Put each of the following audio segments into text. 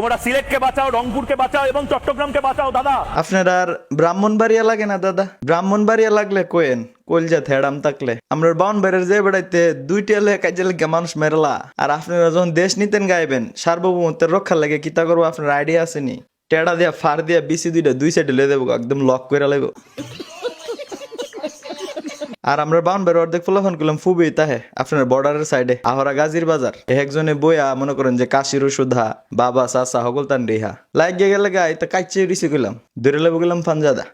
তোমরা সিলেটকে বাঁচাও, রংপুরকে বাঁচাও এবং চট্টগ্রামকে বাঁচাও দাদা। আপনার আর ব্রাহ্মণবাড়িয়া লাগে না দাদা? ব্রাহ্মণবাড়িয়া লাগলে কোয়েন কলজা থেড়াম থাকলে আমরা বাউনবাড়ির যে বেড়াইতে দুইটি এলে কাজে লেগে মানুষ মেরলা। আর আপনারা যখন দেশ নিতেন গাইবেন সার্বভৌমত্বের রক্ষার লাগে কিতা করবো আপনার আইডিয়া আসেনি? টেড়া দিয়া ফার দিয়া বিসি দুইটা দুই সাইডে লে দেবো, একদম লক করে লাগবো। আর আমরা বাউনবাড়ি অর্ধেক ফলাফল করলাম ফুবি তাহে আপনার বর্ডারের সাইডে আহরা গাজীর বাজার একজনে বইয়া মনে করেন যে কাশির সুধা বাবা চাচা হগল তান রেহা লাগিয়ে গেলে গাই তা কাইচে রিসি করলাম ধরে লেবো গেলাম ফানজাদা।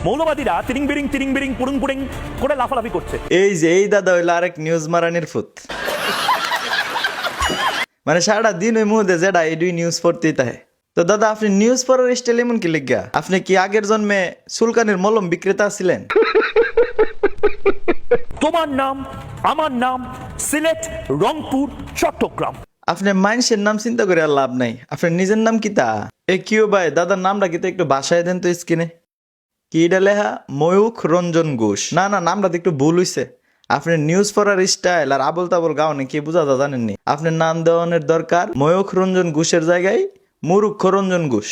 মৌলবাদীরা তিরিং বিরিং পুরুং পুরিং করে লাফালাফি করছে। এই যে এই দাদা হইলো আরেক নিউজ মারানির ফুত, মানে সারা দিন ওই মুহূর্তে যেটা এই দুই নিউজ পড়তেই তাহে। তো দাদা আপনি নিউজ পড়ার স্টাইল এমন কি লিখা? আপনি কি আগের জন্মে সুলকানের মলম বিক্রেতা ছিলেন? তোমার নাম আমার নাম সিলেট, রংপুর, চট্টগ্রাম। আপনি মানুষের নাম চিন্তা করে আর লাভ নাই, আপনার নিজের নাম কি তা? এ কিও ভাই দাদার নামটা কি একটু বাসায় দেন তো স্ক্রিনে। কি এটা লেখা? ময়ূখ রঞ্জন ঘোষ। না না, নামটা একটু ভুল হইছে। আপনার নিউজ পড়ার স্টাইল আর আবল তাবল গাওনে কি বুঝা জানেননি? আপনার নাম দেওয়ানোর দরকার ময়ূখ রঞ্জন ঘোষের জায়গায় মুরুক্ষ রঞ্জন ঘোষ।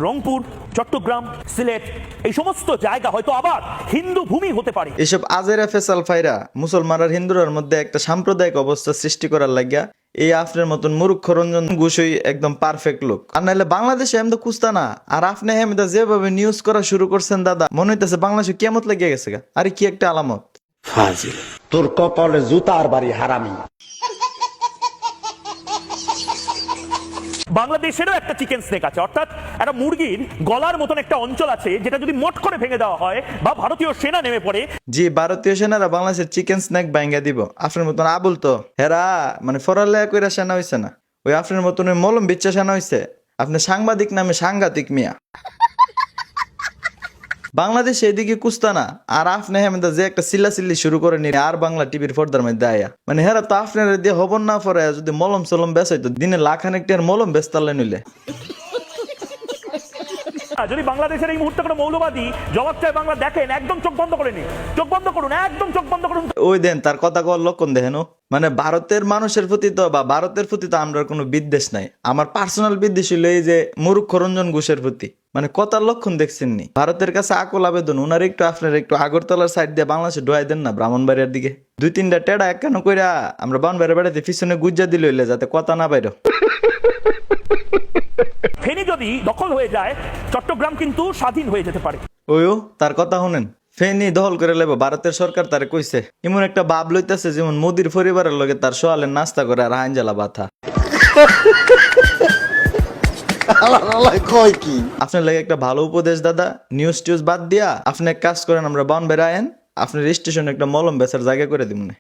রংপুর, চট্টগ্রাম, সিলেট এই সমস্ত জায়গা হয়তো আবার হিন্দু ভূমি হতে পারে। এসব আজেরা ফেসাল ফাইরা মুসলমান আর হিন্দুরার মধ্যে একটা সাম্প্রদায়িক অবস্থা সৃষ্টি করার লাগিয়া এই আপনার মতন মুরুক্ষ রঞ্জন ঘোষই একদম পারফেক্ট লোক। আর নাহলে বাংলাদেশে এমন কুস্তা না। আর আপনি হেমদা যেভাবে নিউজ করা শুরু করছেন দাদা, মনে হইতেছে বাংলাদেশে কেমত লেগে গেছে গা। আরে কি একটা আলামত। ফাজিল, তোর কপালে জুতার বাড়ি হারামি। বাংলাদেশেরও একটা চিকেন স্নেক আছে, অর্থাৎ একটা মুরগির গলার মতন একটা অঞ্চল আছে যেটা যদি মট করে ভেঙে দেওয়া হয় বা ভারতীয় সেনা নেমে পড়ে। জি, ভারতীয় সেনারা বাংলাদেশের চিকেন স্ন্যাক ভাঙ্গা দিব। আপনার মতন আবুল তো হেরা মানে ফরালেয়া কইরা সেনা হইছে না, ওই আপনার মতন ওই মলম বিচ্ছা সেনা হইছে। আপনি সাংবাদিক নামে সাংঘাতিক মিয়া। বাংলাদেশ এদিকে কুস্তা না, আর আপনি হেমেদা যে একটা চিল্লাচিল্লি শুরু করে নি আর বাংলা টিভির পর্দার মধ্যে আয়া, মানে হেরা তো আপনার দিয়ে হবন না পরে যদি মলম সলম বেচাইতো দিনে লাখানেক টাকার মলম বেচতালে নিলে। যদি বাংলাদেশের এই মুহূর্তে কোনো মৌলবাদী জবাব চায় বাংলা দেখেন, একদম চোখ বন্ধ করে নিন, চোখ বন্ধ করুন, একদম চোখ বন্ধ করুন। ওই দেন তার কথা কর লক্ষণ দেখেন। মানে ভারতের মানুষের প্রতি তো বা ভারতের প্রতি তো আমরা কোনো বিদ্বেষ নাই। আমার পার্সোনাল বিদ্বেষ হইলো এই যে মুরুক্ষ রঞ্জন ঘোষের প্রতি। মানে কথার লক্ষণ দেখছেন নি? ভারতের কাছে আকুল আবেদন, ওনার একটু আপনার একটু আগরতলার সাইড দিয়ে বাংলাদেশে ঢোয়াই দেন না, ব্রাহ্মণবাড়িয়ার দিকে 2-3টা টেড়া এক কেন কইরা আমরা বাউনবাড়িয়া বেড়াতে পিছনে গুজ্জা দিল হইলে যাতে কথা না বাইর। ফেনী যদি দখল হয়ে যায় চট্টগ্রাম কিন্তু স্বাধীন হয়ে যেতে পারে। ওইও তার কথা শুনেন, ফেনী দখল করে লেব ভারতের সরকার তারে কইছে। এমন একটা ভাব লইতেছে যেমন মোদির পরিবারের লগে তার সোয়ালের নাস্তা করে আর হাইনজালা বাথা। আপনার লাগে একটা ভালো উপদেশ দাদা, নিউজ টিউজ বাদ দিয়া আপনি এক কাজ করেন, আমরা বাউনবাড়ি আয়েন, আপনার স্টেশনে একটা মলম বেচার জায়গা করে দিব না।